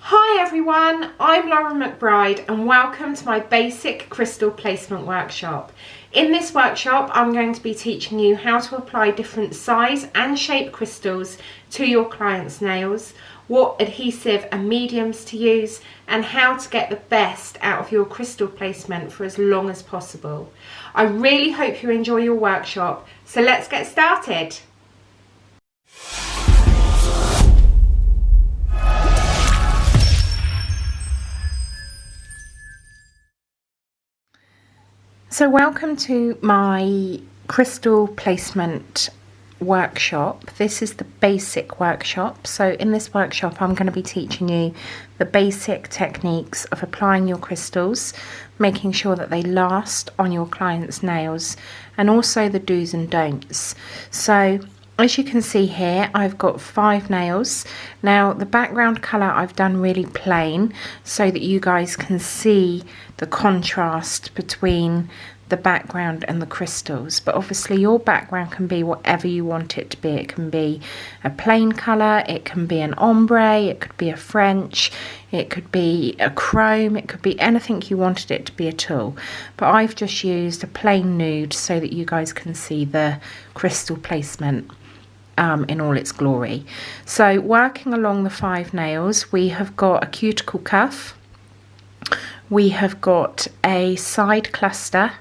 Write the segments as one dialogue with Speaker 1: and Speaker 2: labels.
Speaker 1: Hi everyone, I'm Laura McBride and welcome to my basic crystal placement workshop. In this workshop I'm going to be teaching you how to apply different size and shape crystals to your clients' nails, what adhesive and mediums to use, and how to get the best out of your crystal placement for as long as possible. I really hope you enjoy your workshop, so let's get started. So welcome to my crystal placement workshop. This is the basic workshop. So in this workshop I'm going to be teaching you the basic techniques of applying your crystals, making sure that they last on your client's nails, and also the do's and don'ts. So as you can see here, I've got 5 nails. Now the background colour I've done really plain so that you guys can see the contrast between the background and the crystals, but obviously your background can be whatever you want it to be. It can be a plain colour, it can be an ombre, it could be a French, it could be a chrome, it could be anything you wanted it to be at all, but I've just used a plain nude so that you guys can see the crystal placement in all its glory. So working along the 5 nails, we have got a cuticle cuff, we have got a side cluster,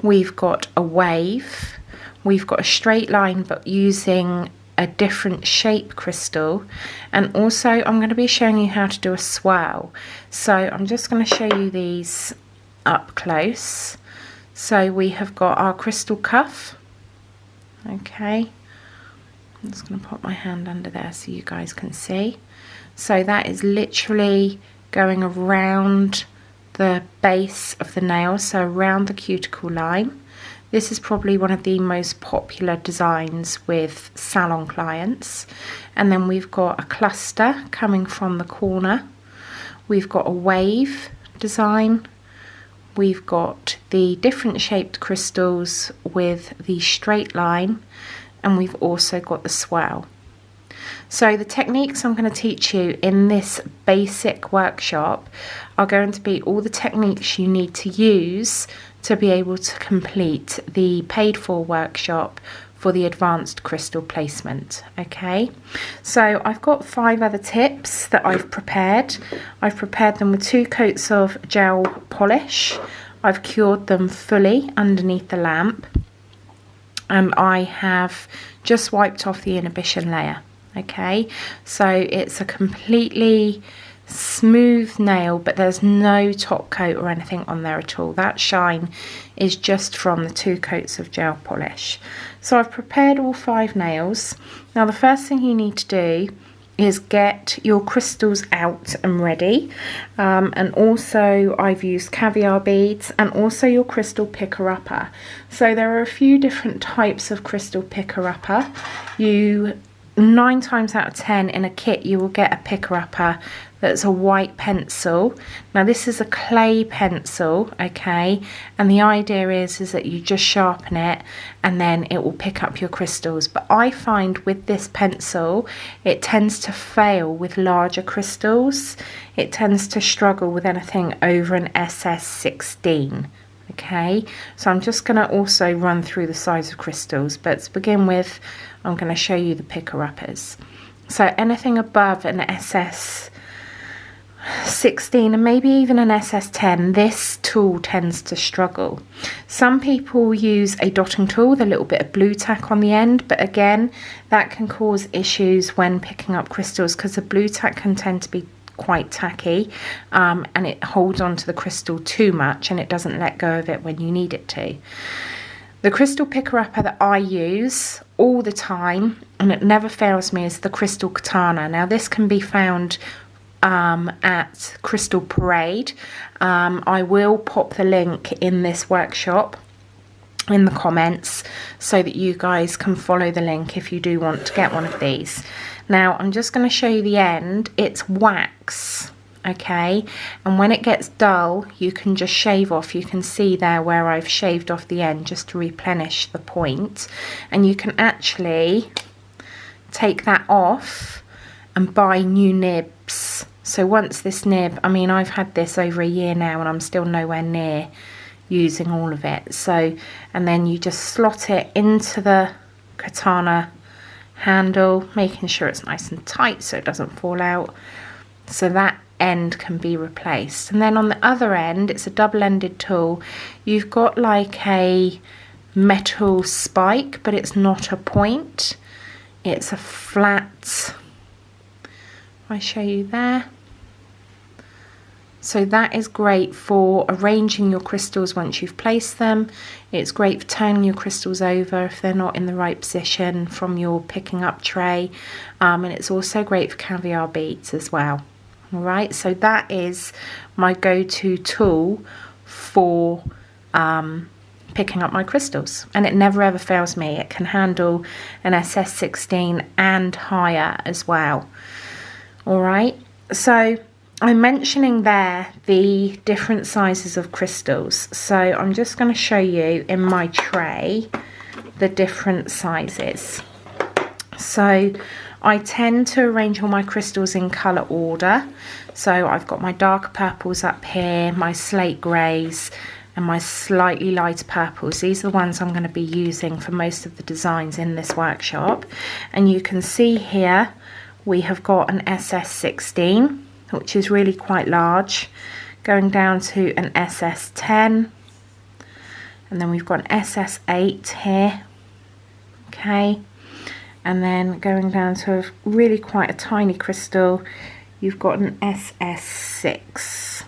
Speaker 1: we've got a wave, we've got a straight line but using a different shape crystal, and also I'm going to be showing you how to do a swirl. So I'm just going to show you these up close. So we have got our crystal cuff. Okay, I'm just going to put my hand under there so you guys can see. So that is literally going around the base of the nail, so around the cuticle line. This is probably one of the most popular designs with salon clients. And then we've got a cluster coming from the corner, we've got a wave design, we've got the different shaped crystals with the straight line, and we've also got the swirl. So the techniques I'm going to teach you in this basic workshop are going to be all the techniques you need to use to be able to complete the paid for workshop for the advanced crystal placement. Okay, so I've got 5 other tips that I've prepared. I've prepared them with 2 coats of gel polish. I've cured them fully underneath the lamp, and I have just wiped off the inhibition layer. Okay, so it's a completely smooth nail, but there's no top coat or anything on there at all. That shine is just from the 2 coats of gel polish. So I've prepared all 5 nails. Now the first thing you need to do is get your crystals out and ready, and also I've used caviar beads and also your crystal picker-upper. So there are a few different types of crystal picker-upper. 9 times out of 10 in a kit you will get a picker-upper that's a white pencil. Now this is a clay pencil, okay, and the idea is that you just sharpen it and then it will pick up your crystals. But I find with this pencil it tends to fail with larger crystals. It tends to struggle with anything over an SS16. Okay, so I'm just going to also run through the size of crystals, but to begin with I'm going to show you the picker-uppers. So anything above an SS16 and maybe even an SS10, this tool tends to struggle. Some people use a dotting tool with a little bit of blue tack on the end, but again that can cause issues when picking up crystals because the blue tack can tend to be quite tacky, and it holds onto the crystal too much and it doesn't let go of it when you need it to. The crystal picker-upper that I use all the time, and it never fails me, is the crystal Katana. Now this can be found at Crystal Parade. I will pop the link in this workshop in the comments so that you guys can follow the link if you do want to get one of these. Now I'm just going to show you the end. It's wax, okay, and when it gets dull you can just shave off. You can see there where I've shaved off the end just to replenish the point, and you can actually take that off and buy new nibs So once this nib, I mean, I've had this over a year now and I'm still nowhere near using all of it. So, and then you just slot it into the katana handle, making sure it's nice and tight so it doesn't fall out, so that end can be replaced. And then on the other end, it's a double-ended tool. You've got like a metal spike, but it's not a point, it's a flat, I show you there. So that is great for arranging your crystals once you've placed them. It's great for turning your crystals over if they're not in the right position from your picking up tray. And it's also great for caviar beads as well. All right, so that is my go-to tool for picking up my crystals. And it never ever fails me. It can handle an SS16 and higher as well. All right, so I'm mentioning there the different sizes of crystals, so I'm just going to show you in my tray the different sizes. So I tend to arrange all my crystals in colour order, so I've got my darker purples up here, my slate greys and my slightly lighter purples. These are the ones I'm going to be using for most of the designs in this workshop. And you can see here we have got an SS16, which is really quite large, going down to an SS10, and then we've got an SS8 here, okay, and then going down to really quite a tiny crystal, you've got an SS6.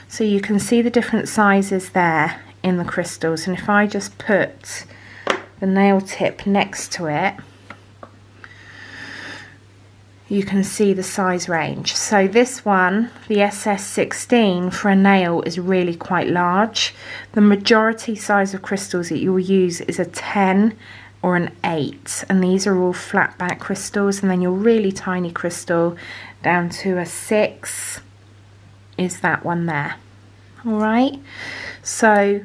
Speaker 1: So you can see the different sizes there in the crystals, and if I just put the nail tip next to it, you can see the size range. So this one, the SS16 for a nail, is really quite large. The majority size of crystals that you will use is a 10 or an 8, and these are all flat back crystals. And then your really tiny crystal down to a 6 is that one there. All right, so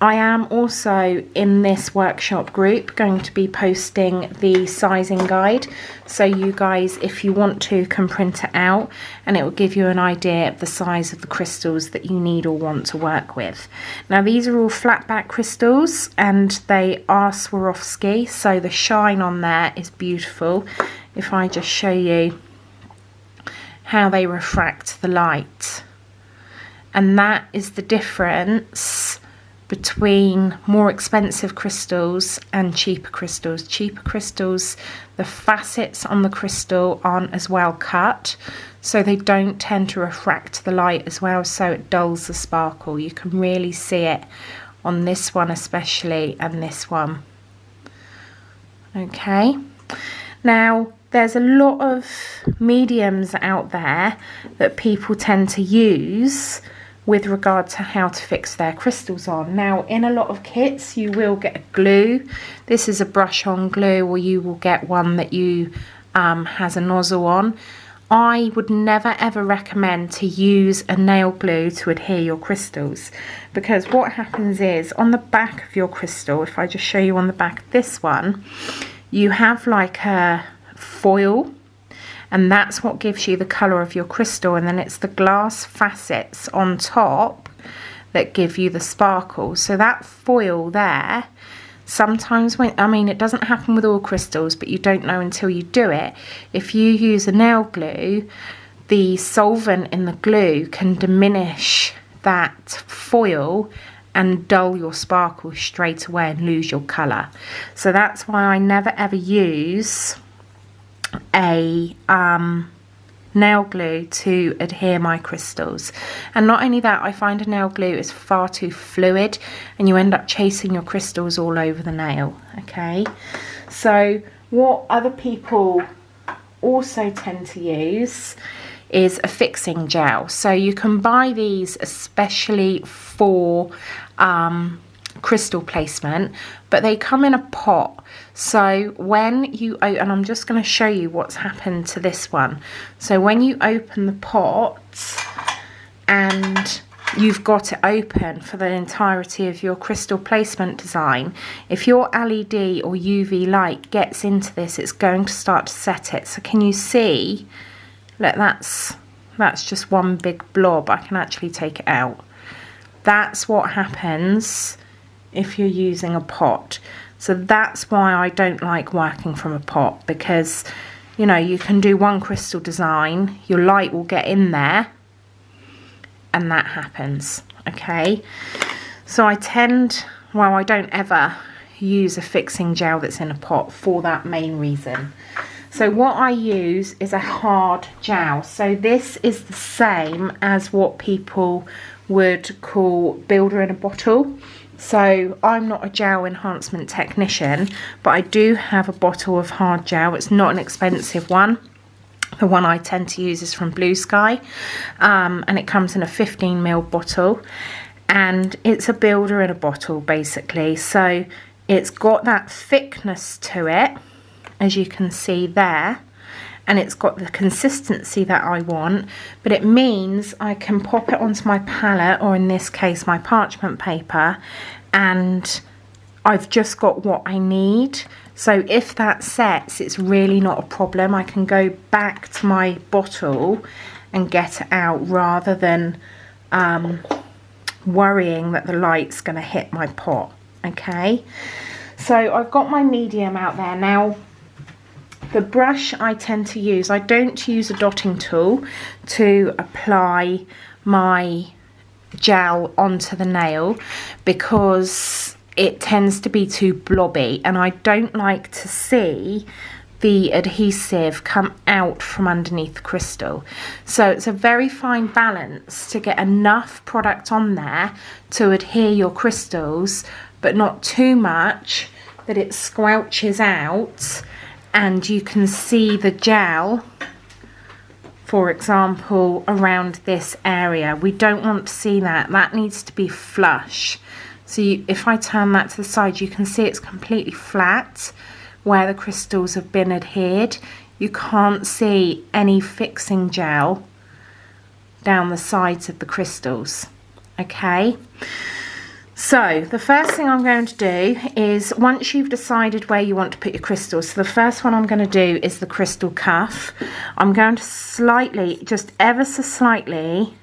Speaker 1: I am also in this workshop group going to be posting the sizing guide, so you guys, if you want to, can print it out and it will give you an idea of the size of the crystals that you need or want to work with. Now these are all flat back crystals and they are Swarovski, so the shine on there is beautiful. If I just show you how they refract the light, and that is the difference between more expensive crystals and cheaper crystals. Cheaper crystals, the facets on the crystal aren't as well cut, so they don't tend to refract the light as well, so it dulls the sparkle. You can really see it on this one especially, and this one. Okay, now there's a lot of mediums out there that people tend to use with regard to how to fix their crystals on. Now in a lot of kits you will get a glue. This is a brush on glue, or you will get one that you has a nozzle on. I would never ever recommend to use a nail glue to adhere your crystals, because what happens is on the back of your crystal, if I just show you on the back of this one, you have like a foil, and that's what gives you the colour of your crystal, and then it's the glass facets on top that give you the sparkle. So that foil there, sometimes when, I mean, it doesn't happen with all crystals, but you don't know until you do it. If you use a nail glue, the solvent in the glue can diminish that foil and dull your sparkle straight away and lose your colour. So that's why I never ever use a nail glue to adhere my crystals. And not only that, I find a nail glue is far too fluid and you end up chasing your crystals all over the nail. Okay, so what other people also tend to use is a fixing gel. So you can buy these especially for crystal placement, but they come in a pot. So when you, and I'm just going to show you what's happened to this one. So when you open the pot and you've got it open for the entirety of your crystal placement design, if your LED or UV light gets into this, it's going to start to set it. So can you see? Look, that's that's just one big blob. I can actually take it out. That's what happens if you're using a pot. So that's why I don't like working from a pot, because you know, you can do one crystal design, your light will get in there, and that happens. Okay, so I don't ever use a fixing gel that's in a pot for that main reason. So what I use is a hard gel. So this is the same as what people would call builder in a bottle. So I'm not a gel enhancement technician, but I do have a bottle of hard gel. It's not an expensive one. The one I tend to use is from Blue Sky, and it comes in a 15ml bottle, and it's a builder in a bottle basically. So it's got that thickness to it, as you can see there, and it's got the consistency that I want, but it means I can pop it onto my palette, or in this case my parchment paper, and I've just got what I need. So if that sets, it's really not a problem. I can go back to my bottle and get it out, rather than worrying that the light's going to hit my pot. Okay, so I've got my medium out there now. The brush I tend to use, I don't use a dotting tool to apply my gel onto the nail, because it tends to be too blobby, and I don't like to see the adhesive come out from underneath the crystal. So it's a very fine balance to get enough product on there to adhere your crystals, but not too much that it squelches out and you can see the gel, for example, around this area. We don't want to see that. That needs to be flush. So if I turn that to the side, you can see it's completely flat where the crystals have been adhered. You can't see any fixing gel down the sides of the crystals. Okay, so the first thing I'm going to do is, once you've decided where you want to put your crystals, so the first one I'm going to do is the crystal cuff. I'm going to slightly, just ever so slightly,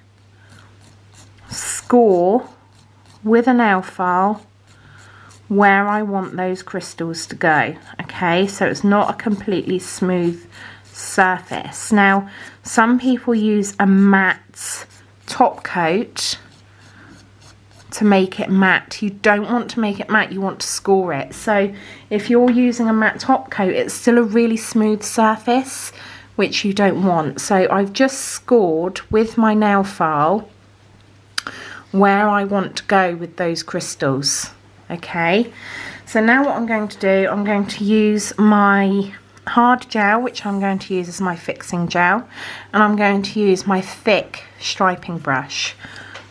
Speaker 1: score with a nail file where I want those crystals to go. Okay, so it's not a completely smooth surface. Now, some people use a matte top coat to make it matte. You don't want to make it matte, you want to score it. So if you're using a matte top coat, it's still a really smooth surface, which you don't want. So I've just scored with my nail file where I want to go with those crystals. Okay, so now what I'm going to do, I'm going to use my hard gel, which I'm going to use as my fixing gel, and I'm going to use my thick striping brush.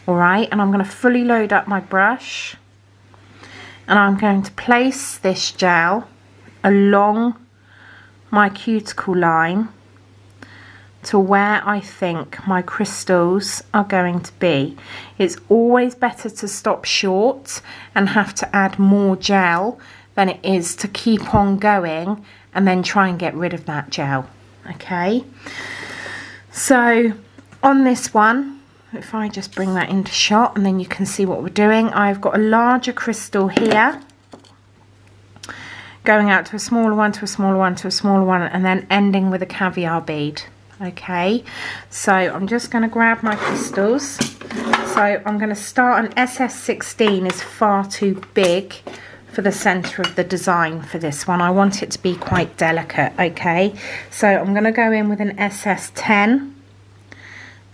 Speaker 1: Alright, and I'm going to fully load up my brush, and I'm going to place this gel along my cuticle line to where I think my crystals are going to be. It's always better to stop short and have to add more gel than it is to keep on going and then try and get rid of that gel. Okay, so on this one, if I just bring that into shot and then you can see what we're doing, I've got a larger crystal here going out to a smaller one, to a smaller one, to a smaller one, and then ending with a caviar bead. Okay, so I'm just going to grab my crystals. So I'm going to start, an SS16 is far too big for the center of the design for this one. I want it to be quite delicate. Okay, so I'm going to go in with an SS10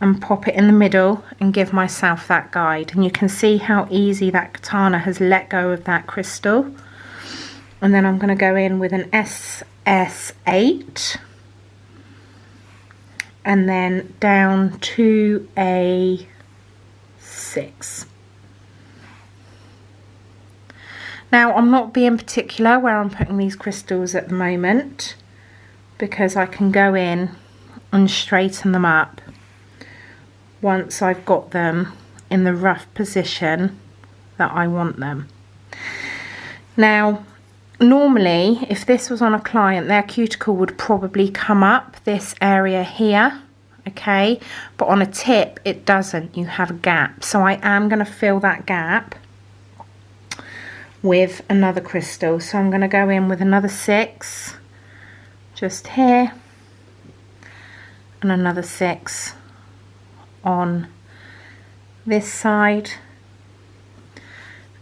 Speaker 1: and pop it in the middle and give myself that guide, and you can see how easy that katana has let go of that crystal. And then I'm going to go in with an SS8 and then down to a 6. Now I'm not being particular where I'm putting these crystals at the moment, because I can go in and straighten them up once I've got them in the rough position that I want them. Now, normally, if this was on a client, their cuticle would probably come up this area here, okay, but on a tip it doesn't. You have a gap, so I am going to fill that gap with another crystal. So I'm going to go in with another 6 just here, and another 6 on this side.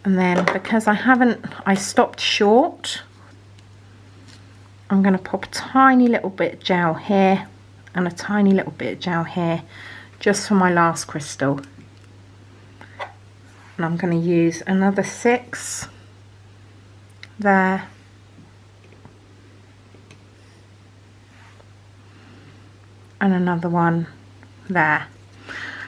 Speaker 1: And then because I stopped short, I'm going to pop a tiny little bit of gel here and a tiny little bit of gel here just for my last crystal. And I'm going to use another 6 there, and another one there.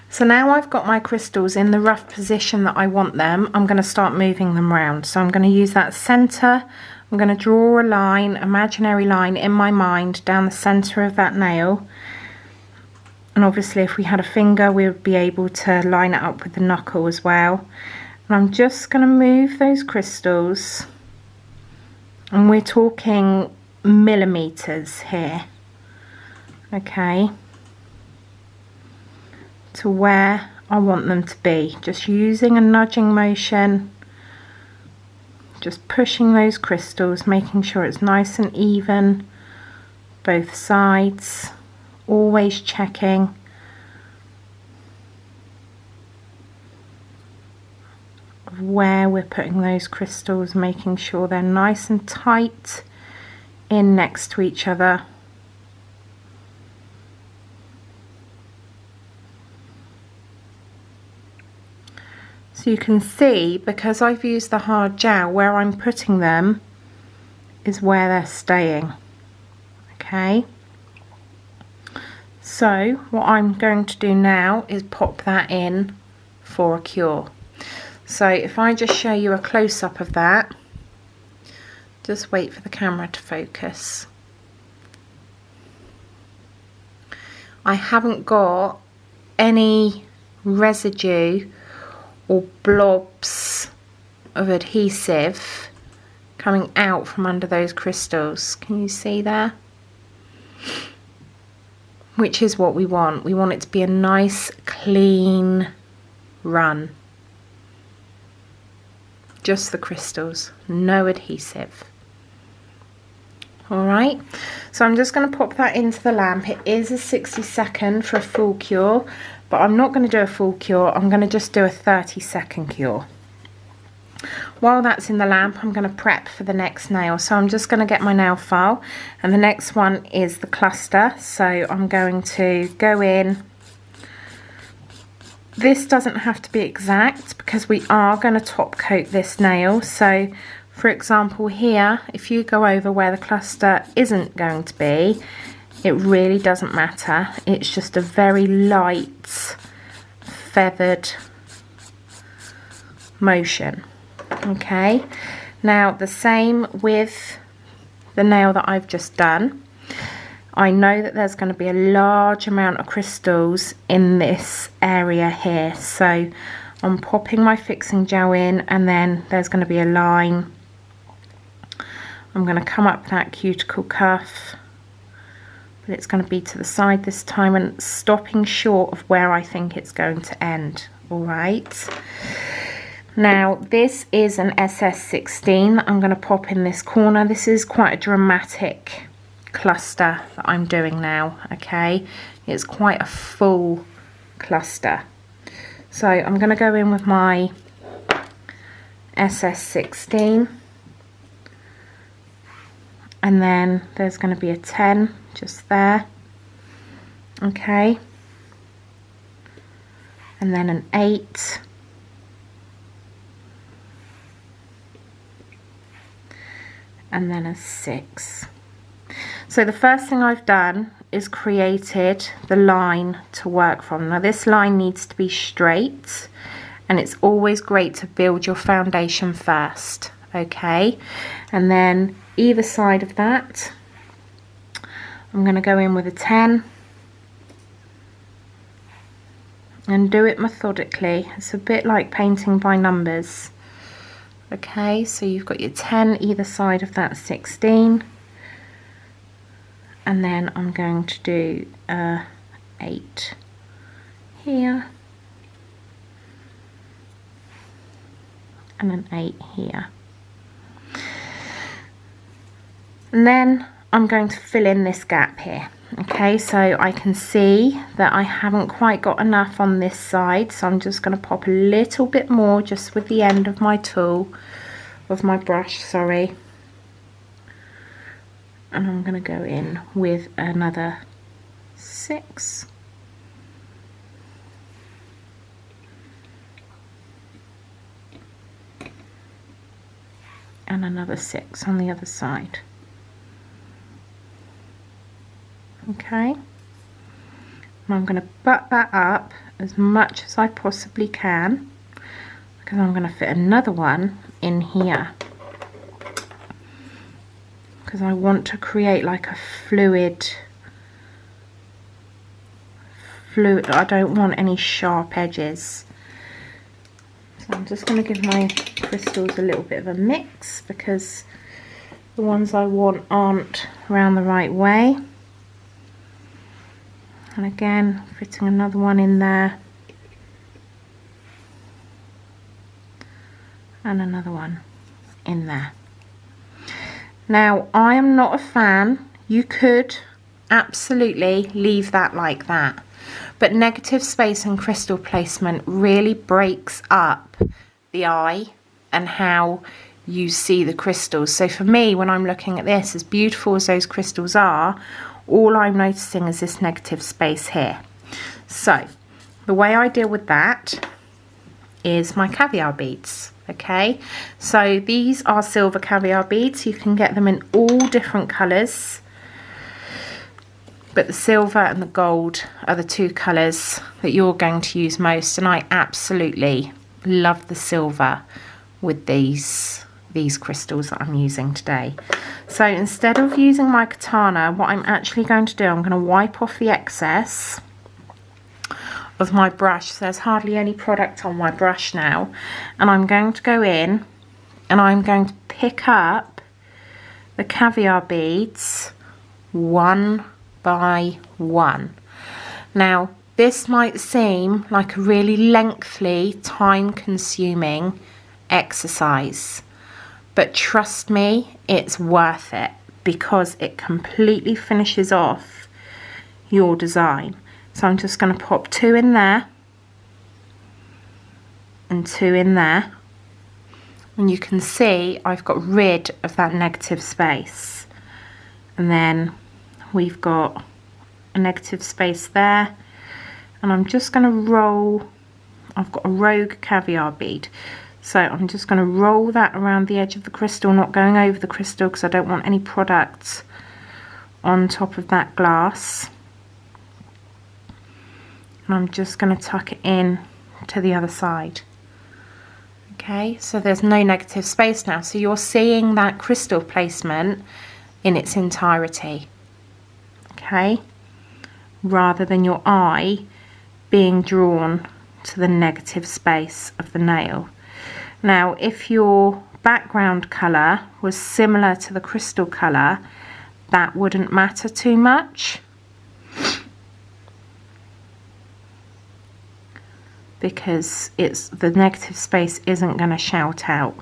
Speaker 1: So now I've got my crystals in the rough position that I want them. I'm going to start moving them around. So I'm going to use that center. I'm going to draw a line, imaginary line in my mind down the center of that nail. And obviously if we had a finger, we would be able to line it up with the knuckle as well. And I'm just going to move those crystals, and we're talking millimeters here, okay, to where I want them to be. Just using a nudging motion, just pushing those crystals, making sure it's nice and even both sides, always checking. Where we're putting those crystals, making sure they're nice and tight in next to each other. So you can see, because I've used the hard gel, where I'm putting them is where they're staying, okay. So what I'm going to do now is pop that in for a cure. So if I just show you a close-up of that, just wait for the camera to focus. I haven't got any residue or blobs of adhesive coming out from under those crystals. Can you see there? Which is what we want. We want it to be a nice clean run. Just the crystals, no adhesive. Alright, so I'm just going to pop that into the lamp. It is a 60-second for a full cure, but I'm not going to do a full cure. I'm going to just do a 30-second cure. While that's in the lamp, I'm going to prep for the next nail. So I'm just going to get my nail file, and the next one is the cluster. So I'm going to go in. This doesn't have to be exact because we are going to top coat this nail. So for example here, if you go over where the cluster isn't going to be, it really doesn't matter. It's just a very light feathered motion. Okay, now the same with the nail that I've just done. I know that there's going to be a large amount of crystals in this area here, so I'm popping my fixing gel in, and then there's going to be a line. I'm going to come up that cuticle cuff, but it's going to be to the side this time and stopping short of where I think it's going to end. Alright, now this is an SS16 that I'm going to pop in this corner. This is quite a dramatic cluster that I'm doing now, okay. It's quite a full cluster, so I'm going to go in with my SS16, and then there's going to be a 10 just there, okay, and then an 8, and then a 6. So the first thing I've done is created the line to work from. Now this line needs to be straight, and it's always great to build your foundation first, okay? And then either side of that, I'm going to go in with a 10 and do it methodically. It's a bit like painting by numbers. Okay, so you've got your 10 either side of that 16. And then I'm going to do 8 8 here, and an 8 here. And then I'm going to fill in this gap here. Okay, so I can see that I haven't quite got enough on this side, so I'm just going to pop a little bit more just with the end of my tool, of my brush, sorry. And I'm going to go in with another 6. And another 6 on the other side. Okay, and I'm going to butt that up as much as I possibly can, because I'm going to fit another one in here, because I want to create like a fluid, I don't want any sharp edges. So I'm just going to give my crystals a little bit of a mix, because the ones I want aren't around the right way. And again, fitting another one in there, and another one in there. Now, I am not a fan. You could absolutely leave that like that, but negative space and crystal placement really breaks up the eye and how you see the crystals. So for me, when I'm looking at this, as beautiful as those crystals are, all I'm noticing is this negative space here. So the way I deal with that is my caviar beads. Okay, so these are silver caviar beads. You can get them in all different colours, but the silver and the gold are the two colours that you're going to use most, and I absolutely love the silver with these crystals that I'm using today. So instead of using my katana, what I'm actually going to do, I'm going to wipe off the excess of my brush. So there's hardly any product on my brush now, and I'm going to go in and I'm going to pick up the caviar beads one by one. Now this might seem like a really lengthy, time-consuming exercise, but trust me, it's worth it, because it completely finishes off your design. So I'm just going to pop 2 in there and 2 in there, and you can see I've got rid of that negative space. And then we've got a negative space there, and I'm just going to roll, I've got a rogue caviar bead, so I'm just going to roll that around the edge of the crystal, not going over the crystal because I don't want any product on top of that glass. And I'm just going to tuck it in to the other side. Okay, so there's no negative space now, so you're seeing that crystal placement in its entirety. Okay, rather than your eye being drawn to the negative space of the nail. Now, if your background colour was similar to the crystal colour, that wouldn't matter too much, because the negative space isn't going to shout out.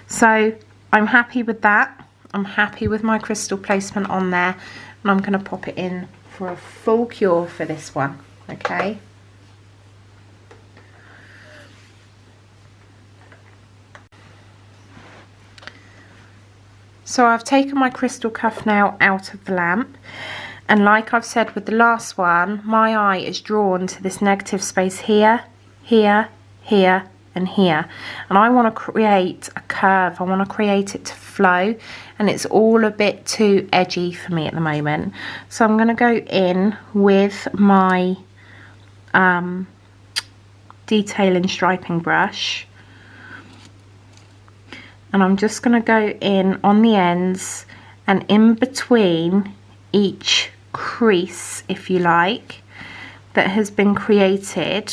Speaker 1: So I'm happy with that. I'm happy with my crystal placement on there, and I'm going to pop it in for a full cure for this one. Okay. So I've taken my crystal cuff now out of the lamp, and like I've said with the last one, my eye is drawn to this negative space here, here, here and here, and I want to create a curve. I want to create it to flow, and it's all a bit too edgy for me at the moment. So I'm going to go in with my detail and striping brush, and I'm just going to go in on the ends and in between each crease, if you like, that has been created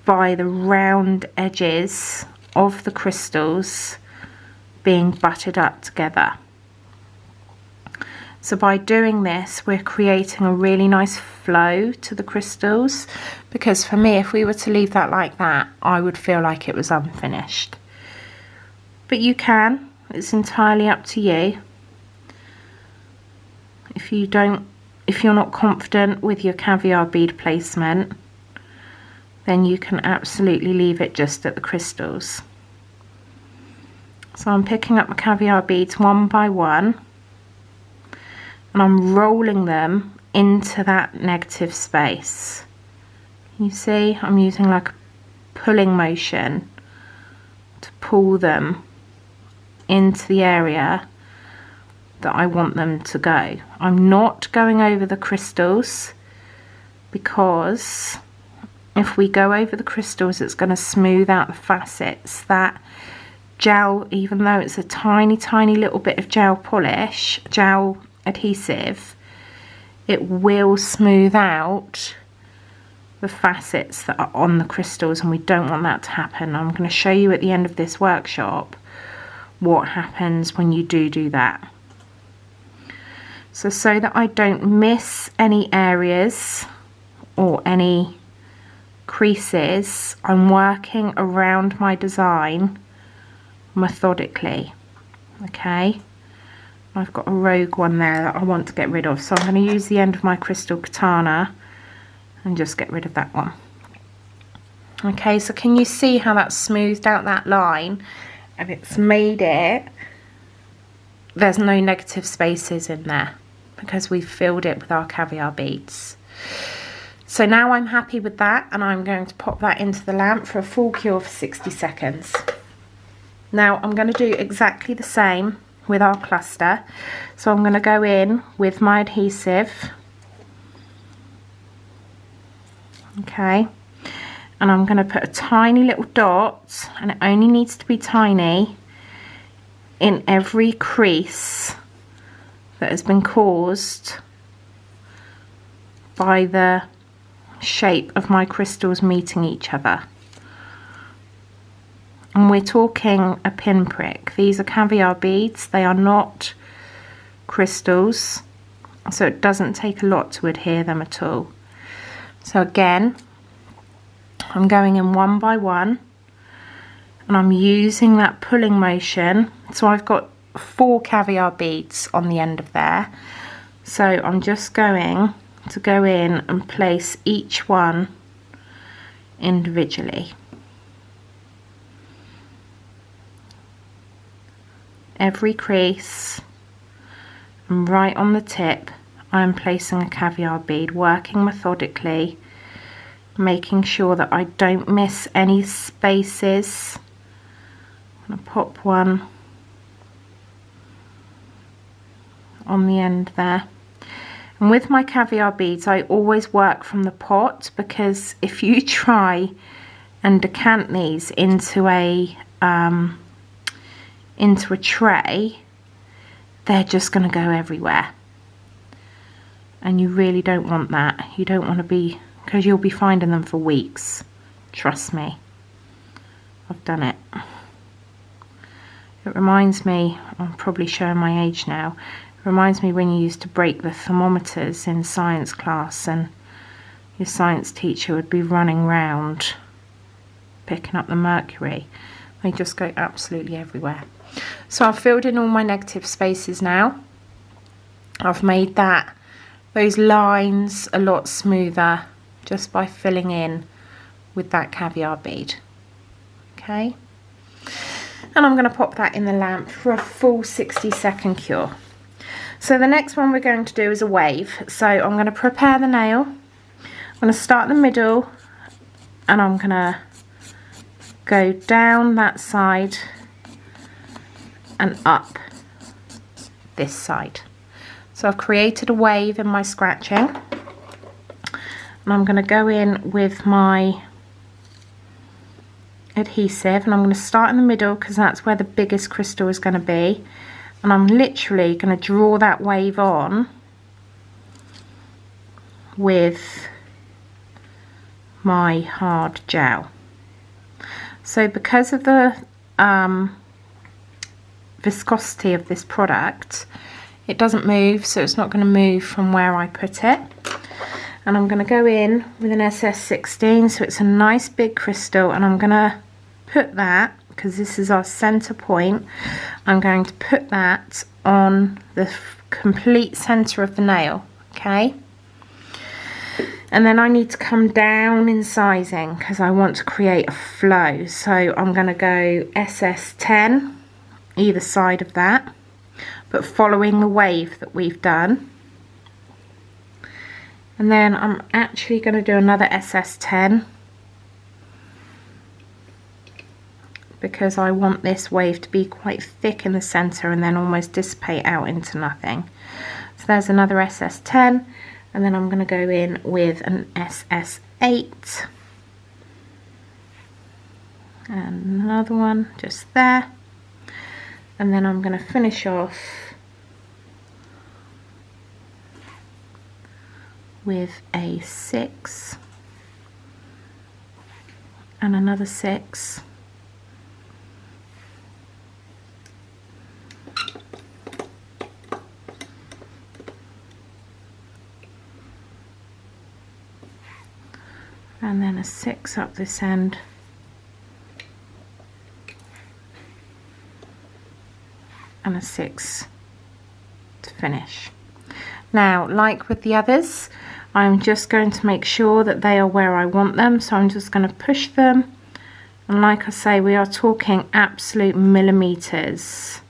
Speaker 1: by the round edges of the crystals being butted up together. So by doing this, we're creating a really nice flow to the crystals, because for me, if we were to leave that like that, I would feel like it was unfinished. But you can, it's entirely up to you. If you're not confident with your caviar bead placement, then you can absolutely leave it just at the crystals. So I'm picking up my caviar beads one by one, and I'm rolling them into that negative space. You see, I'm using like a pulling motion to pull them into the area that I want them to go. I'm not going over the crystals, because if we go over the crystals, it's going to smooth out the facets. That gel, even though it's a tiny little bit of gel adhesive, it will smooth out the facets that are on the crystals, and we don't want that to happen. I'm going to show you at the end of this workshop what happens when you do that. So that I don't miss any areas or any creases, I'm working around my design methodically. Okay, I've got a rogue one there that I want to get rid of, so I'm going to use the end of my crystal katana and just get rid of that one. Okay, so can you see how that's smoothed out that line, and it's made it, there's no negative spaces in there because we've filled it with our caviar beads. So now I'm happy with that, and I'm going to pop that into the lamp for a full cure for 60 seconds. Now I'm going to do exactly the same with our cluster. So I'm going to go in with my adhesive, okay, and I'm going to put a tiny little dot, and it only needs to be tiny, in every crease that has been caused by the shape of my crystals meeting each other. And we're talking a pinprick. These are caviar beads, they are not crystals, so it doesn't take a lot to adhere them at all. So again, I'm going in one by one, and I'm using that pulling motion. So I've got 4 caviar beads on the end of there, so I'm just going to go in and place each one individually. Every crease, and right on the tip I'm placing a caviar bead, working methodically, making sure that I don't miss any spaces. I'm going to pop one on the end there. And with my caviar beads, I always work from the pot, because if you try and decant these into a tray, they're just going to go everywhere, and you really don't want that. You don't want to be, because you'll be finding them for weeks. Trust me, I've done it. It reminds me, I'm probably showing my age now, it reminds me when you used to break the thermometers in science class, and your science teacher would be running round picking up the mercury. They just go absolutely everywhere. So I've filled in all my negative spaces now. I've made those lines a lot smoother just by filling in with that caviar bead. Okay, and I'm going to pop that in the lamp for a full 60-second cure. So the next one we're going to do is a wave. So I'm going to prepare the nail. I'm going to start in the middle, and I'm going to go down that side and up this side. So I've created a wave in my scratching, and I'm going to go in with my adhesive, and I'm going to start in the middle because that's where the biggest crystal is going to be, and I'm literally going to draw that wave on with my hard gel. So because of the viscosity of this product, It doesn't move, so it's not going to move from where I put it. And I'm going to go in with an SS16, so it's a nice big crystal, and I'm going to put that, because this is our center point, I'm going to put that on the complete center of the nail, okay? And then I need to come down in sizing because I want to create a flow. So I'm going to go SS10 either side of that, but following the wave that we've done. And then I'm actually going to do another SS10 because I want this wave to be quite thick in the center and then almost dissipate out into nothing. So there's another SS10, and then I'm going to go in with an SS8 and another one just there, and then I'm going to finish off with a 6 and another 6, and then a 6 up this end, and a 6 to finish. Now, like with the others, I'm just going to make sure that they are where I want them, so I'm just going to push them, and like I say, we are talking absolute millimeters.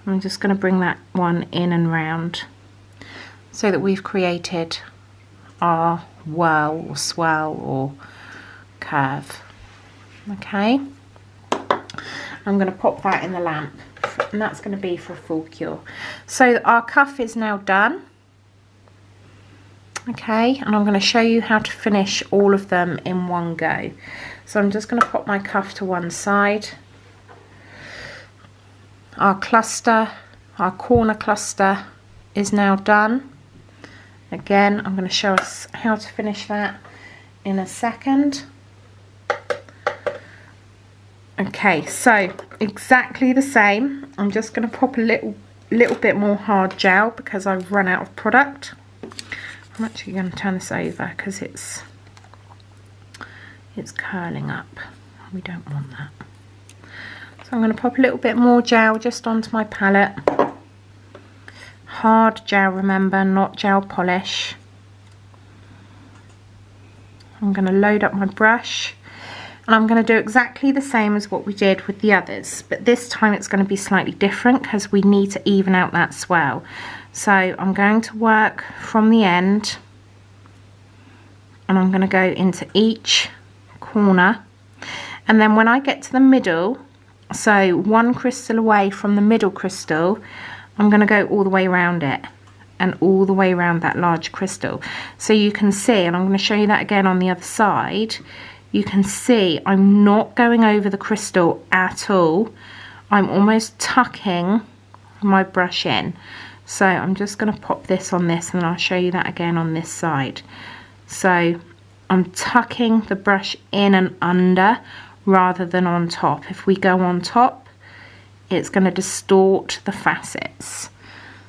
Speaker 1: I'm just going to bring that one in and round so that we've created our whirl or swirl or curve. Okay, I'm going to pop that in the lamp, and that's going to be for a full cure. So our cuff is now done. Okay, and I'm going to show you how to finish all of them in one go. So I'm just going to pop my cuff to one side. Our cluster, our corner cluster is now done. Again, I'm going to show us how to finish that in a second. Okay, so exactly the same. I'm just going to pop a little bit more hard gel because I've run out of product. I'm actually going to turn this over because it's curling up. We don't want that. So I'm going to pop a little bit more gel just onto my palette. Hard gel, remember, not gel polish. I'm going to load up my brush, and I'm going to do exactly the same as what we did with the others, but this time it's going to be slightly different because we need to even out that swirl. So I'm going to work from the end, and I'm going to go into each corner, and then when I get to the middle, so one crystal away from the middle crystal, I'm going to go all the way around it and all the way around that large crystal. So you can see, and I'm going to show you that again on the other side, you can see I'm not going over the crystal at all. I'm almost tucking my brush in. So I'm just going to pop this on this, and I'll show you that again on this side. So I'm tucking the brush in and under rather than on top. If we go on top, it's going to distort the facets.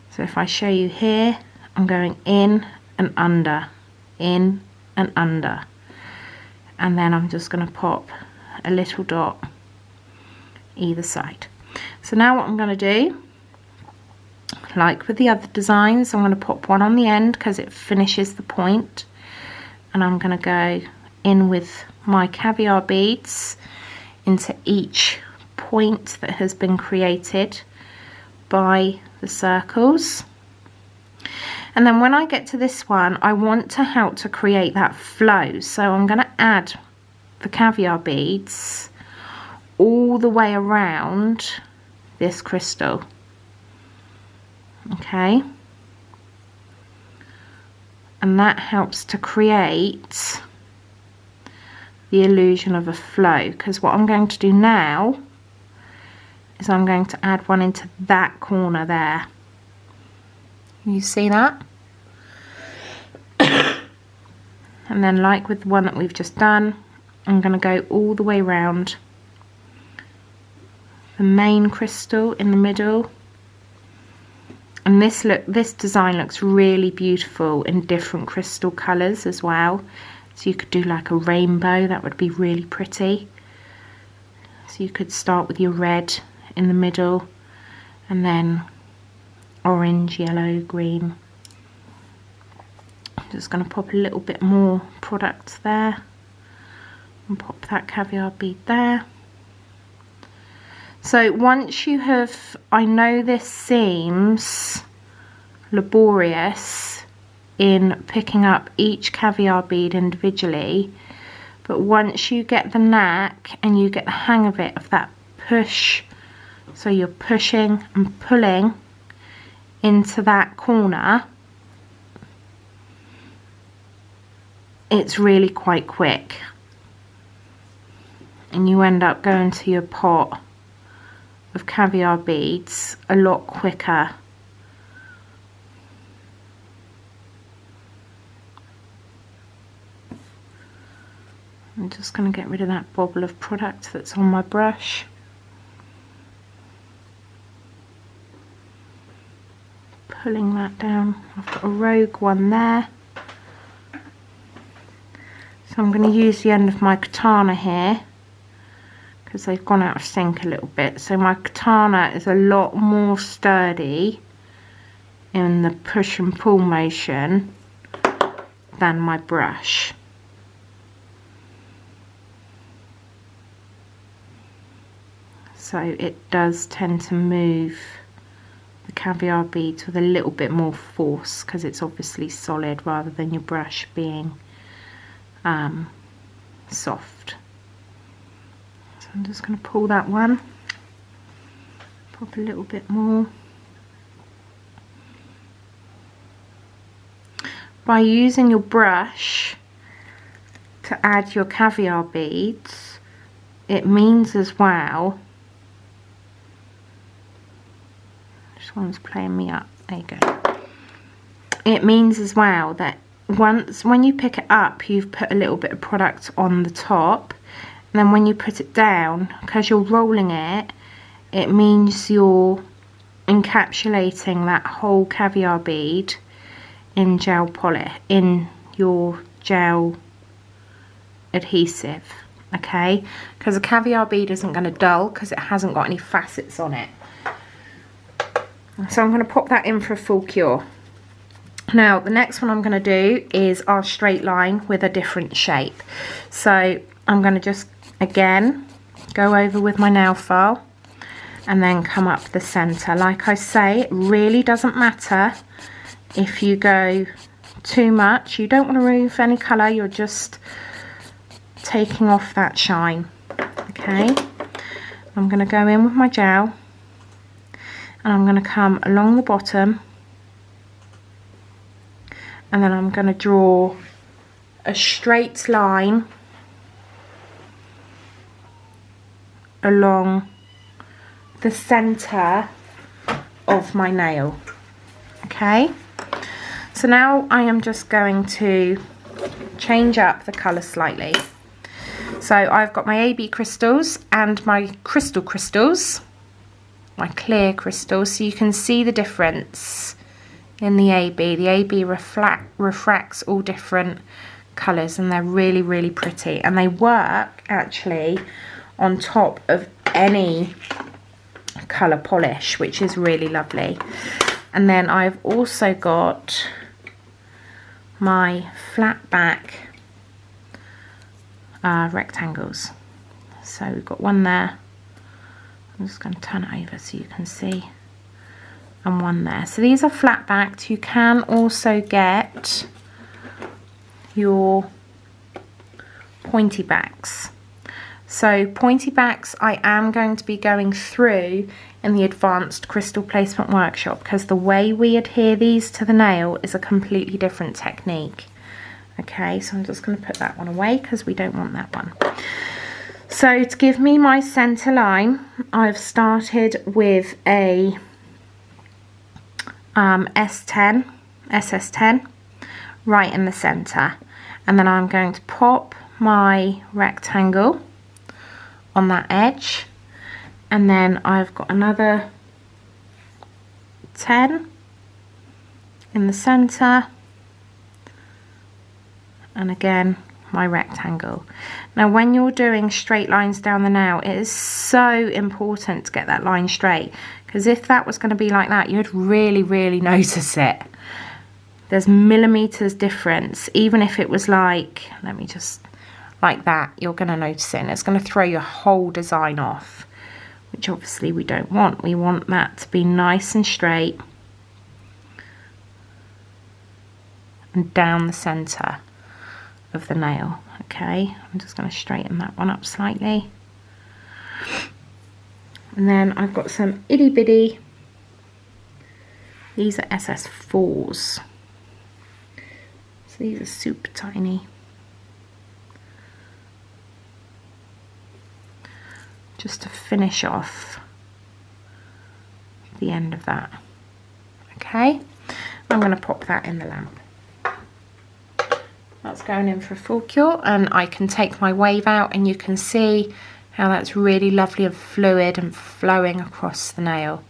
Speaker 1: So if I show you here, I'm going in and under, in and under. And then I'm just going to pop a little dot either side. So now what I'm going to do, like with the other designs, I'm going to pop one on the end because it finishes the point, and I'm going to go in with my caviar beads into each point that has been created by the circles. And then when I get to this one, I want to help to create that flow, so I'm going to add the caviar beads all the way around this crystal. Okay, and that helps to create the illusion of a flow, because what I'm going to do now is I'm going to add one into that corner there. You see that? And then like with the one that we've just done, I'm going to go all the way around the main crystal in the middle, And this design looks really beautiful in different crystal colours as well. So you could do like a rainbow, that would be really pretty. So you could start with your red in the middle and then orange, yellow, green. I'm just going to pop a little bit more product there and pop that caviar bead there. So once you have, I know this seems laborious in picking up each caviar bead individually, but once you get the knack and you get the hang of it, of that push, so you're pushing and pulling into that corner, it's really quite quick, and you end up going to your pot of caviar beads a lot quicker. I'm just going to get rid of that bobble of product that's on my brush. Pulling that down. I've got a rogue one there. So I'm going to use the end of my katana here because they've gone out of sync a little bit. So my katana is a lot more sturdy in the push and pull motion than my brush. So it does tend to move the caviar beads with a little bit more force because it's obviously solid rather than your brush being soft. So I'm just going to pull that one, pop a little bit more. By using your brush to add your caviar beads, it means as well, this one's playing me up, there you go. It means as well that when you pick it up, you've put a little bit of product on the top, and then when you put it down, because you're rolling it, it means you're encapsulating that whole caviar bead in gel polish, in your gel adhesive, okay? Because a caviar bead isn't going to dull because it hasn't got any facets on it. So I'm going to pop that in for a full cure. Now the next one I'm going to do is our straight line with a different shape. So I'm going to just again go over with my nail file and then come up the center. Like I say, it really doesn't matter if you go too much. You don't want to remove any colour, you're just taking off that shine. Okay, I'm going to go in with my gel and I'm going to come along the bottom, and then I'm going to draw a straight line along the center of my nail. Okay, so now I am just going to change up the colour slightly. So I've got my AB crystals and my crystals, my clear crystals, so you can see the difference in the AB. The AB refracts all different colours, and they're really, really pretty, and they work actually on top of any colour polish, which is really lovely. And then I've also got my flat back rectangles. So we've got one there, I'm just going to turn it over so you can see, and one there. So these are flat backed. You can also get your pointy backs. So pointy backs I am going to be going through in the advanced crystal placement workshop, because the way we adhere these to the nail is a completely different technique. Okay, so I'm just going to put that one away because we don't want that one. So to give me my center line, I've started with a SS10 right in the center, and then I'm going to pop my rectangle on that edge, and then I've got another 10 in the center, and again my rectangle. Now when you're doing straight lines down the nail, it is so important to get that line straight, because if that was going to be like that, you'd really notice it. There's millimeters difference. Even if it was like, let me just, like that, you're going to notice it, and it's going to throw your whole design off, which obviously we don't want. We want that to be nice and straight and down the center of the nail. Okay, I'm just going to straighten that one up slightly, and then I've got some itty bitty, these are SS4s, so these are super tiny. Just to finish off the end of that. Okay, I'm going to pop that in the lamp. That's going in for a full cure, and I can take my wave out, and you can see how that's really lovely and fluid and flowing across the nail.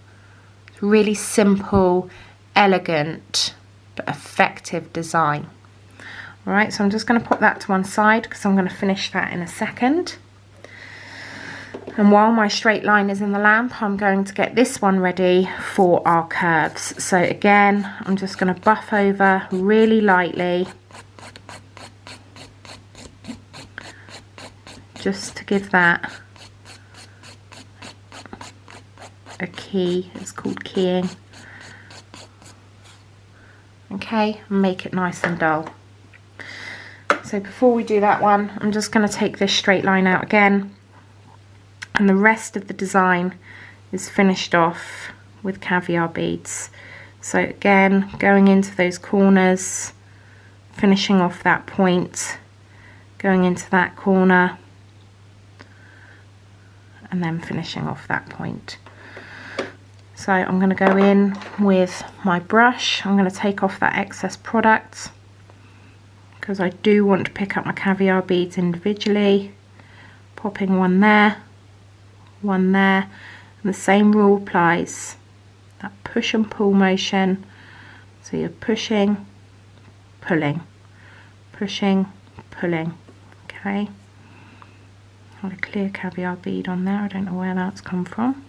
Speaker 1: It's really simple, elegant, but effective design. Alright, so I'm just going to put that to one side because I'm going to finish that in a second. And while my straight line is in the lamp, I'm going to get this one ready for our curves. So again, I'm just going to buff over really lightly, just to give that a key. It's called keying. Okay, and make it nice and dull. So before we do that one, I'm just going to take this straight line out again, and the rest of the design is finished off with caviar beads. So again, going into those corners, finishing off that point, going into that corner, and then finishing off that point. So I'm going to go in with my brush. I'm going to take off that excess product because I do want to pick up my caviar beads individually, popping one there, and the same rule applies, that push and pull motion. So you're pushing, pulling, pushing, pulling. Okay, got a clear caviar bead on there, I don't know where that's come from.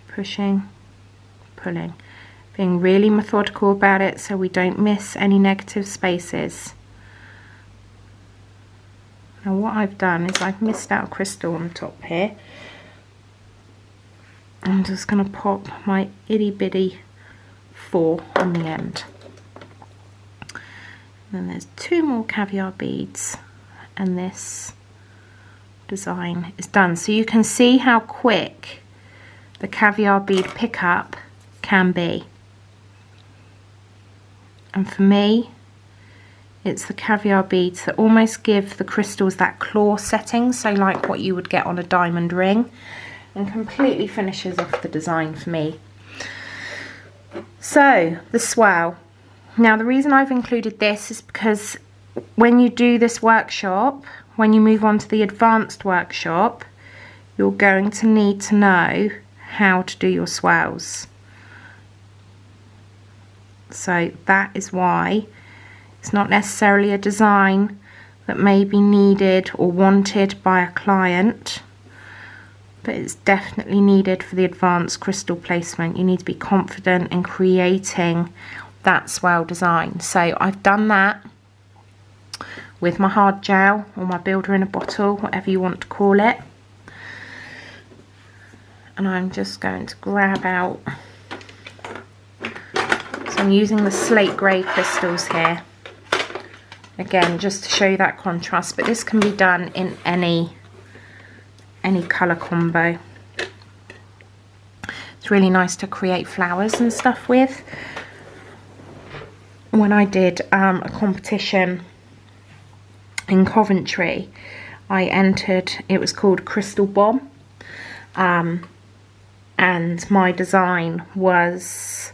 Speaker 1: Pushing, pulling, being really methodical about it so we don't miss any negative spaces. Now what I've done is I've missed out a crystal on the top here. I'm just going to pop my itty bitty 4 on the end. Then there's 2 more caviar beads, and this design is done. So you can see how quick the caviar bead pickup can be. And for me, it's the caviar beads that almost give the crystals that claw setting, so like what you would get on a diamond ring, and completely finishes off the design for me. So the swirl. Now the reason I've included this is because when you do this workshop, when you move on to the advanced workshop, you're going to need to know how to do your swirls. So that is why it's not necessarily a design that may be needed or wanted by a client, but it's definitely needed for the advanced crystal placement. You need to be confident in creating that swirl design. So I've done that with my hard gel or my builder in a bottle, whatever you want to call it. And I'm just going to grab out, so I'm using the slate grey crystals here. Again, just to show you that contrast, but this can be done in any colour combo. It's really nice to create flowers and stuff with. When I did a competition in Coventry, I entered, it was called Crystal Bomb, and my design was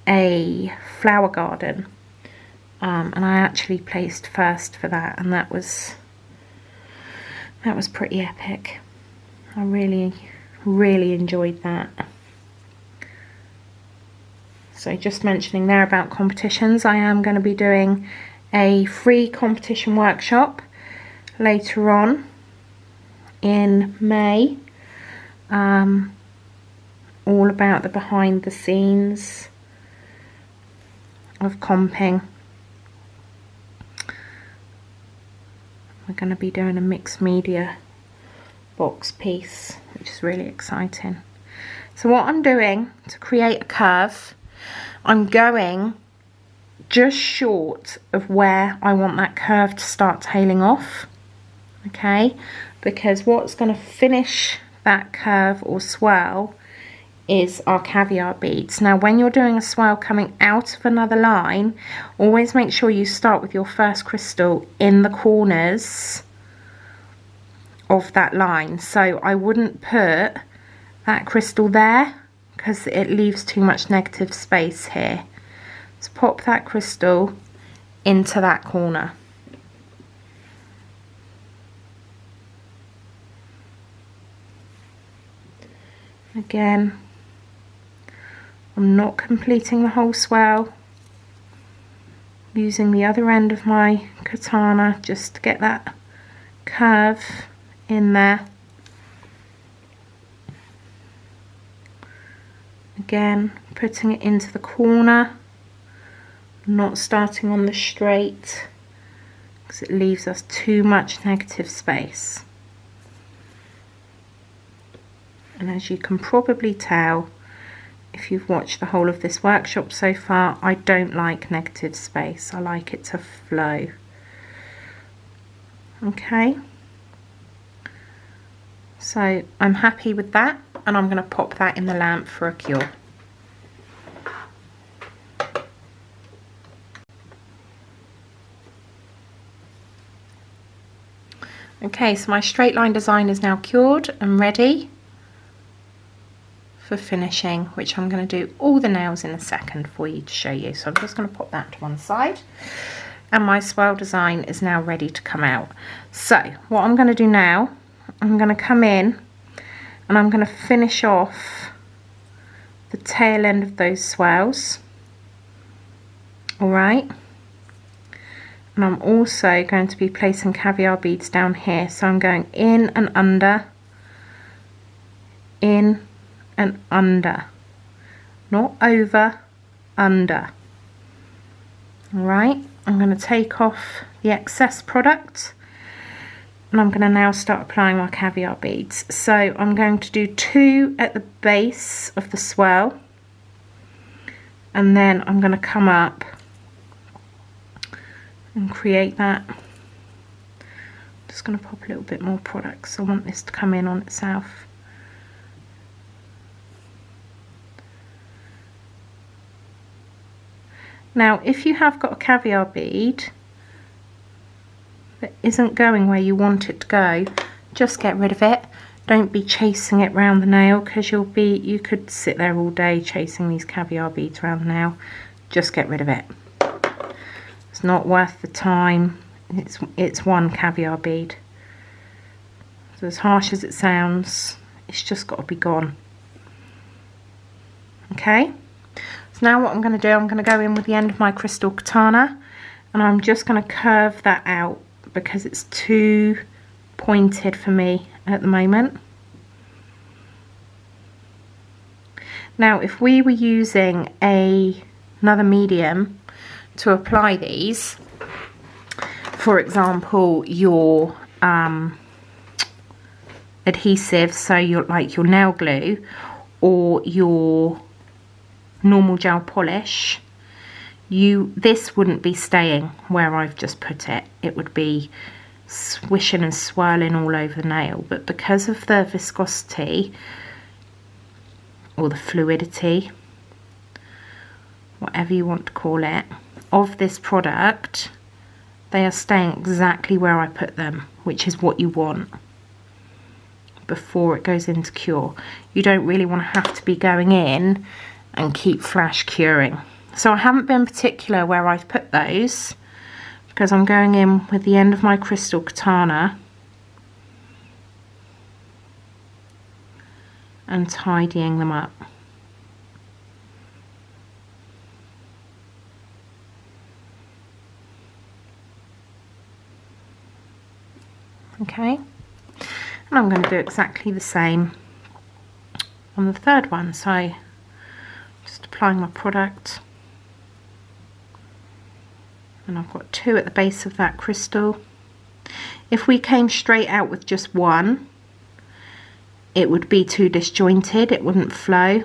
Speaker 1: a flower garden, and I actually placed first for that, and that was pretty epic. I really enjoyed that. So just mentioning there about competitions, I am going to be doing a free competition workshop later on in May, all about the behind the scenes of comping. We're going to be doing a mixed media box piece, which is really exciting. So what I'm doing to create a curve, I'm going just short of where I want that curve to start tailing off, okay, because what's going to finish that curve or swirl is our caviar beads. Now when you're doing a swirl coming out of another line, always make sure you start with your first crystal in the corners of that line. So I wouldn't put that crystal there because it leaves too much negative space here. So pop that crystal into that corner. Again, I'm not completing the whole swirl, using the other end of my katana just to get that curve in there. Again, putting it into the corner, not starting on the straight because it leaves us too much negative space. And as you can probably tell, if you've watched the whole of this workshop so far, I don't like negative space. I like it to flow. Okay. So I'm happy with that, and I'm going to pop that in the lamp for a cure. Okay, so my straight line design is now cured and ready for finishing, which I'm going to do all the nails in a second for you to show you. So I'm just going to pop that to one side, and my swirl design is now ready to come out. So what I'm going to do now, I'm going to come in and I'm going to finish off the tail end of those swirls. Alright, and I'm also going to be placing caviar beads down here. So I'm going in and under, in and under, not over, under. Alright, I'm going to take off the excess product, and I'm going to now start applying my caviar beads. So I'm going to do 2 at the base of the swirl, and then I'm going to come up and create that. Just going to pop a little bit more product because I want this to come in on itself. Now if you have got a caviar bead that isn't going where you want it to go, just get rid of it. Don't be chasing it round the nail, because you could sit there all day chasing these caviar beads around the nail. Just get rid of it. It's not worth the time. It's one caviar bead. So as harsh as it sounds, it's just got to be gone. Okay? So now what I'm going to do, I'm going to go in with the end of my crystal katana, and I'm just going to curve that out because it's too pointed for me at the moment. Now if we were using another medium to apply these, for example your adhesive, so your nail glue or your normal gel polish, this wouldn't be staying where I've just put it. It would be swishing and swirling all over the nail. But because of the viscosity or the fluidity, whatever you want to call it, of this product, they are staying exactly where I put them, which is what you want before it goes into cure. You don't really want to have to be going in and keep flash curing. So I haven't been particular where I've put those, because I'm going in with the end of my crystal katana and tidying them up. okay? And I'm going to do exactly the same on the third one. So just applying my product, and I've got 2 at the base of that crystal. If we came straight out with just 1, it would be too disjointed, it wouldn't flow,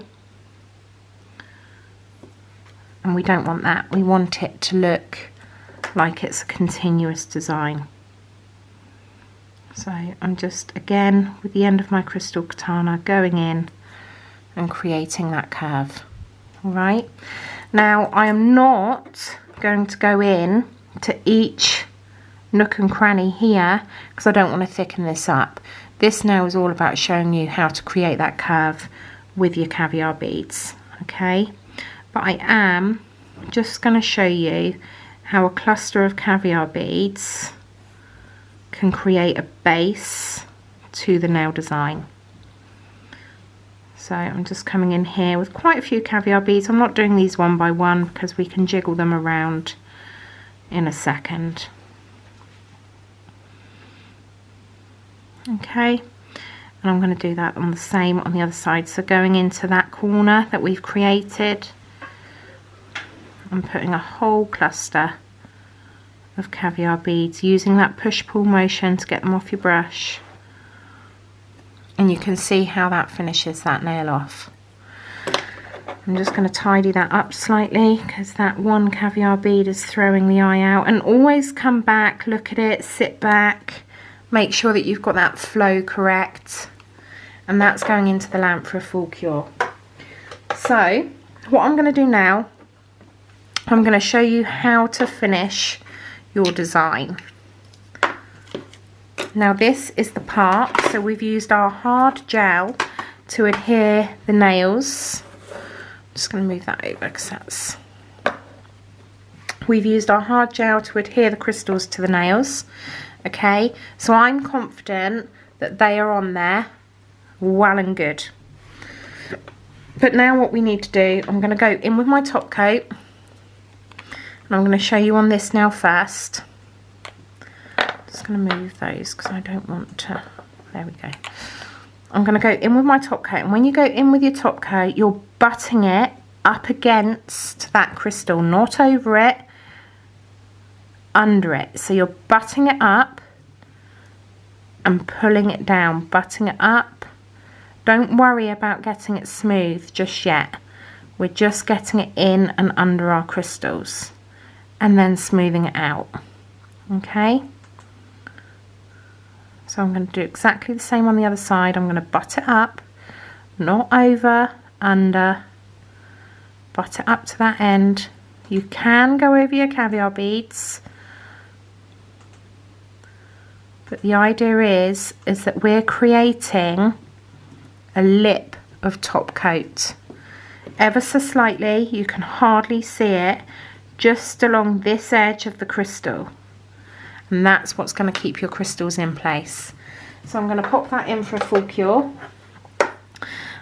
Speaker 1: and we don't want that. We want it to look like it's a continuous design. So I'm just, again, with the end of my crystal katana, going in and creating that curve. All right, now I am not going to go in to each nook and cranny here because I don't want to thicken this up. This now is all about showing you how to create that curve with your caviar beads, okay? But I am just going to show you how a cluster of caviar beads can create a base to the nail design. So I'm just coming in here with quite a few caviar beads. I'm not doing these one by one because we can jiggle them around in a second. Okay, and I'm going to do that on the same on the other side. So going into that corner that we've created, I'm putting a whole cluster of caviar beads, using that push-pull motion to get them off your brush. And you can see how that finishes that nail off. I'm just going to tidy that up slightly because that one caviar bead is throwing the eye out. And always come back, look at it, sit back, make sure that you've got that flow correct. And that's going into the lamp for a full cure. So what I'm going to do now, I'm going to show you how to finish your design. Now this is the part, so we've used our hard gel to adhere the nails. I'm just going to move that over because that's... We've used our hard gel to adhere the crystals to the nails. Okay, so I'm confident that they are on there well and good. But now what we need to do, I'm going to go in with my top coat, and I'm going to show you on this nail first. Just going to move those because I don't want to, there we go. I'm going to go in with my top coat, and when you go in with your top coat, you're butting it up against that crystal, not over it, under it. So you're butting it up and pulling it down, butting it up. Don't worry about getting it smooth just yet. We're just getting it in and under our crystals and then smoothing it out. Okay, so I'm going to do exactly the same on the other side. I'm going to butt it up, not over, under, butt it up to that end. You can go over your caviar beads, but the idea is that we're creating a lip of top coat. Ever so slightly, you can hardly see it, just along this edge of the crystal. And that's what's going to keep your crystals in place. So I'm going to pop that in for a full cure.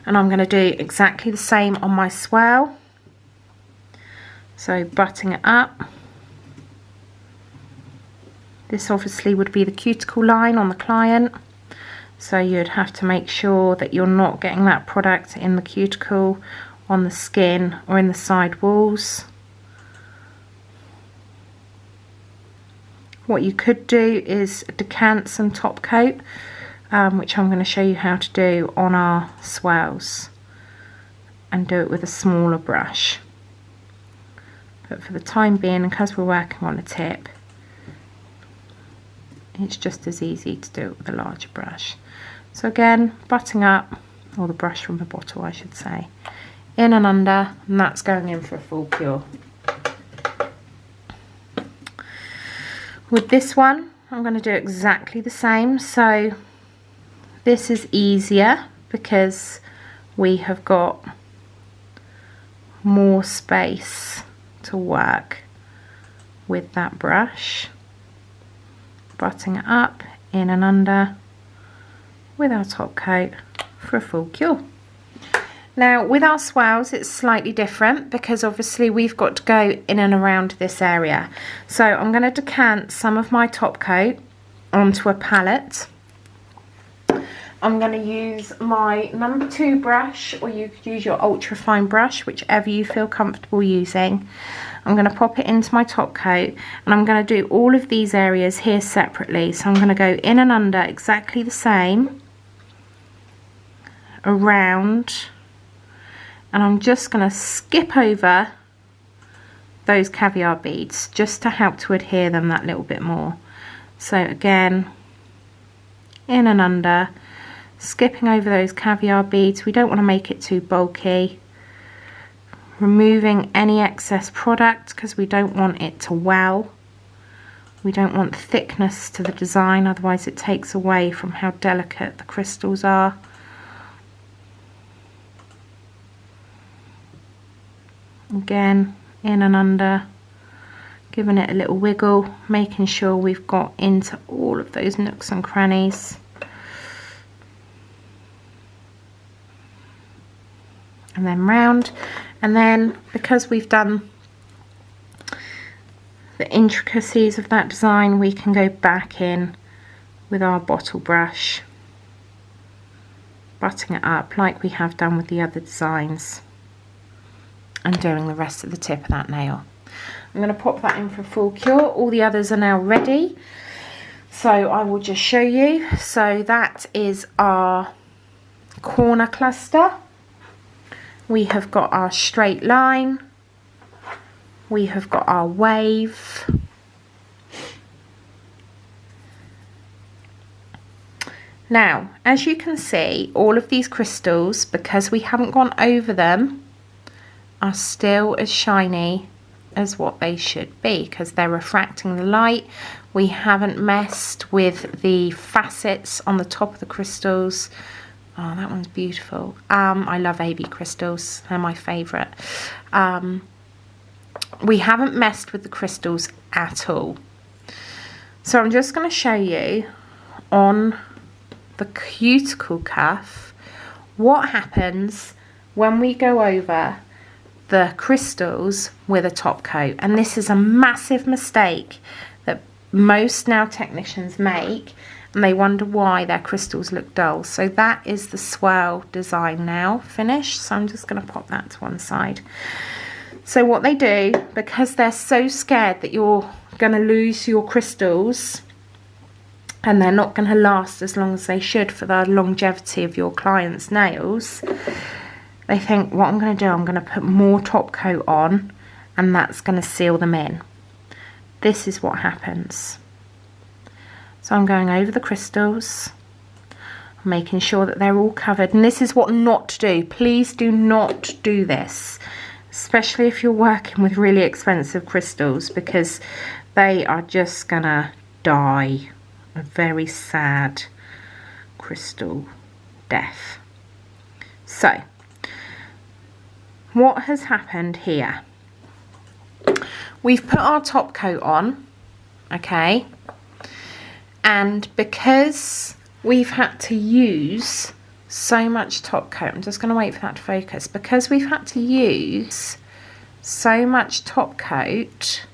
Speaker 1: And I'm going to do exactly the same on my swirl. So butting it up. This obviously would be the cuticle line on the client. So you'd have to make sure that you're not getting that product in the cuticle, on the skin, or in the side walls. What you could do is decant some top coat, which I'm going to show you how to do on our swirls, and do it with a smaller brush. But for the time being, because we're working on a tip, it's just as easy to do it with a larger brush. So again, butting up, or the brush from the bottle I should say, in and under, and that's going in for a full cure. With this one, I'm going to do exactly the same. So this is easier because we have got more space to work with that brush. Butting it up, in and under, with our top coat for a full cure. Now with our swirls it's slightly different because obviously we've got to go in and around this area. So I'm going to decant some of my top coat onto a palette. I'm going to use my number 2 brush, or you could use your ultra fine brush, whichever you feel comfortable using. I'm going to pop it into my top coat, and I'm going to do all of these areas here separately. So I'm going to go in and under exactly the same, around, and I'm just going to skip over those caviar beads just to help to adhere them that little bit more. So again, in and under, skipping over those caviar beads. We don't want to make it too bulky. Removing any excess product because we don't want it to well. We don't want thickness to the design, otherwise it takes away from how delicate the crystals are. Again, in and under, giving it a little wiggle, making sure we've got into all of those nooks and crannies. And then round, and then because we've done the intricacies of that design, we can go back in with our bottle brush, butting it up like we have done with the other designs, and doing the rest of the tip of that nail. I'm going to pop that in for full cure. All the others are now ready, so I will just show you. So that is our corner cluster. We have got our straight line, we have got our wave, now as you can see, all of these crystals, because we haven't gone over them, are still as shiny as what they should be because they're refracting the light. We haven't messed with the facets on the top of the crystals. Oh, that one's beautiful. I love AB crystals. They're my favourite. We haven't messed with the crystals at all. So I'm just going to show you on the cuticle cuff what happens when we go over the crystals with a top coat. And this is a massive mistake that most nail technicians make, and they wonder why their crystals look dull. So that is the swirl design now finished. So I'm just going to pop that to one side. So what they do, because they're so scared that you're going to lose your crystals and they're not going to last as long as they should for the longevity of your clients' nails, they think, what I'm going to do, I'm going to put more top coat on and that's going to seal them in. This is what happens. So I'm going over the crystals, making sure that they're all covered. And this is what not to do. Please do not do this, especially if you're working with really expensive crystals, because they are just gonna die a very sad crystal death. So what has happened here? We've put our top coat on, okay? And because we've had to use so much top coat, I'm just going to wait for that to focus. Because we've had to use so much top coat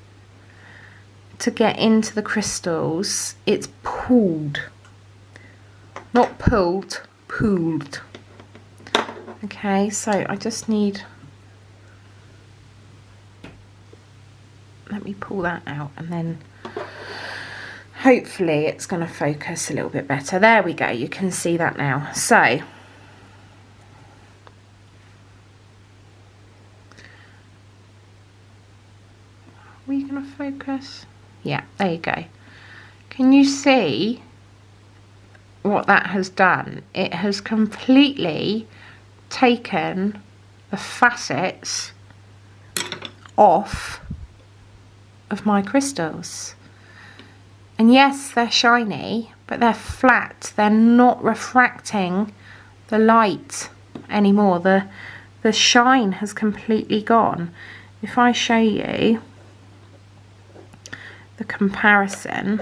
Speaker 1: to get into the crystals, it's pooled. Not pulled, pooled. Okay, so I just need... Let me pull that out and then... hopefully it's going to focus a little bit better. There we go, you can see that now. So, are we going to focus? Yeah, there you go. Can you see what that has done? It has completely taken the facets off of my crystals. And yes, they're shiny, but they're flat. They're not refracting the light anymore. The shine has completely gone. If I show you the comparison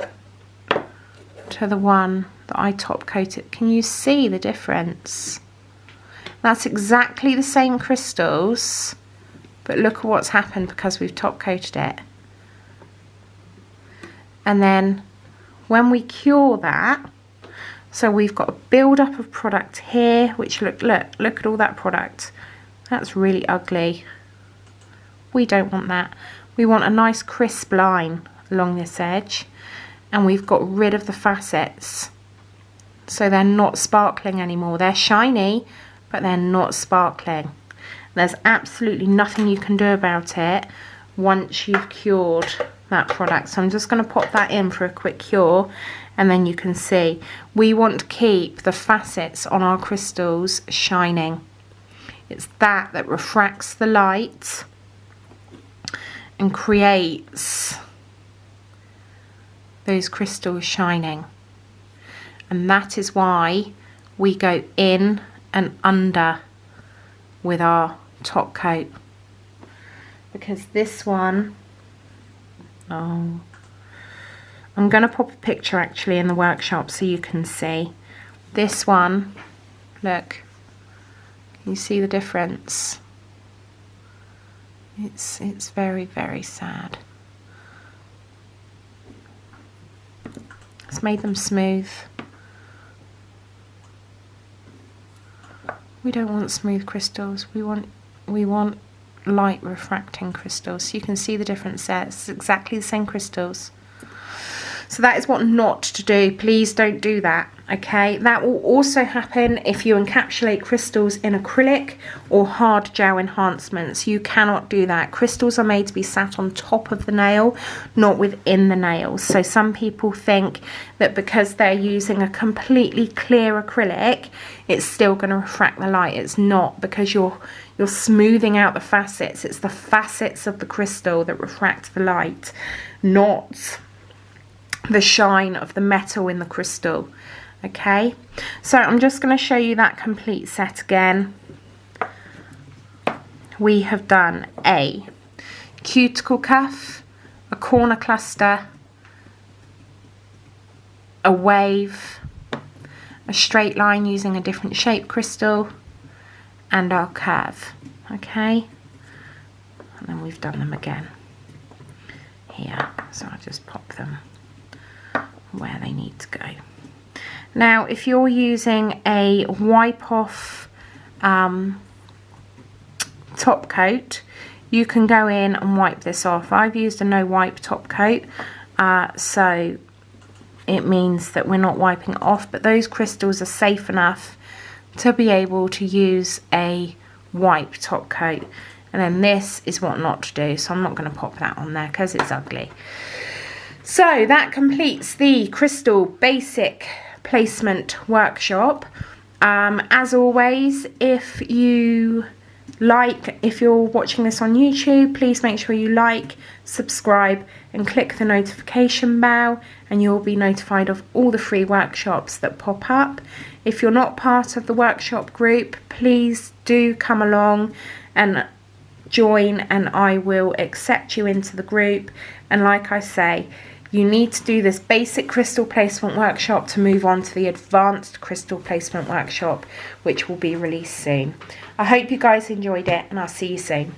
Speaker 1: to the one that I top coated, can you see the difference? That's exactly the same crystals, but look at what's happened because we've top coated it. And then when we cure that, so we've got a build up of product here, which look at all that product. That's really ugly. We don't want that. We want a nice crisp line along this edge, and we've got rid of the facets. So they're not sparkling anymore. They're shiny, but they're not sparkling. There's absolutely nothing you can do about it once you've cured that product. So I'm just going to pop that in for a quick cure, and then you can see we want to keep the facets on our crystals shining. It's that refracts the light and creates those crystals shining. And that is why we go in and under with our top coat, because this one, I'm going to pop a picture actually in the workshop so you can see. This one, look, can you see the difference? It's very, very sad. It's made them smooth. We don't want smooth crystals. We want light refracting crystals. So you can see the difference there. It's exactly the same crystals. So that is what not to do. Please don't do that, okay? That will also happen if you encapsulate crystals in acrylic or hard gel enhancements. You cannot do that. Crystals are made to be sat on top of the nail, not within the nails. So some people think that because they're using a completely clear acrylic, it's still going to refract the light. It's not, because you're smoothing out the facets. It's the facets of the crystal that refract the light, not the shine of the metal in the crystal. Okay, so I'm just going to show you that complete set again. We have done a cuticle cuff, a corner cluster, a wave, a straight line using a different shape crystal, and our curve. Okay, and then we've done them again here, so I'll just pop them where they need to go. Now if you're using a wipe off top coat, you can go in and wipe this off. I've used a no wipe top coat, so it means that we're not wiping it off, but those crystals are safe enough to be able to use a wipe top coat. And then this is what not to do, so I'm not going to pop that on there because it's ugly. So that completes the crystal basic placement workshop. As always, if you're watching this on YouTube, please make sure you like, subscribe and click the notification bell, and you'll be notified of all the free workshops that pop up. If you're not part of the workshop group, please do come along and join, and I will accept you into the group. And like I say, you need to do this basic crystal placement workshop to move on to the advanced crystal placement workshop, which will be released soon. I hope you guys enjoyed it, and I'll see you soon.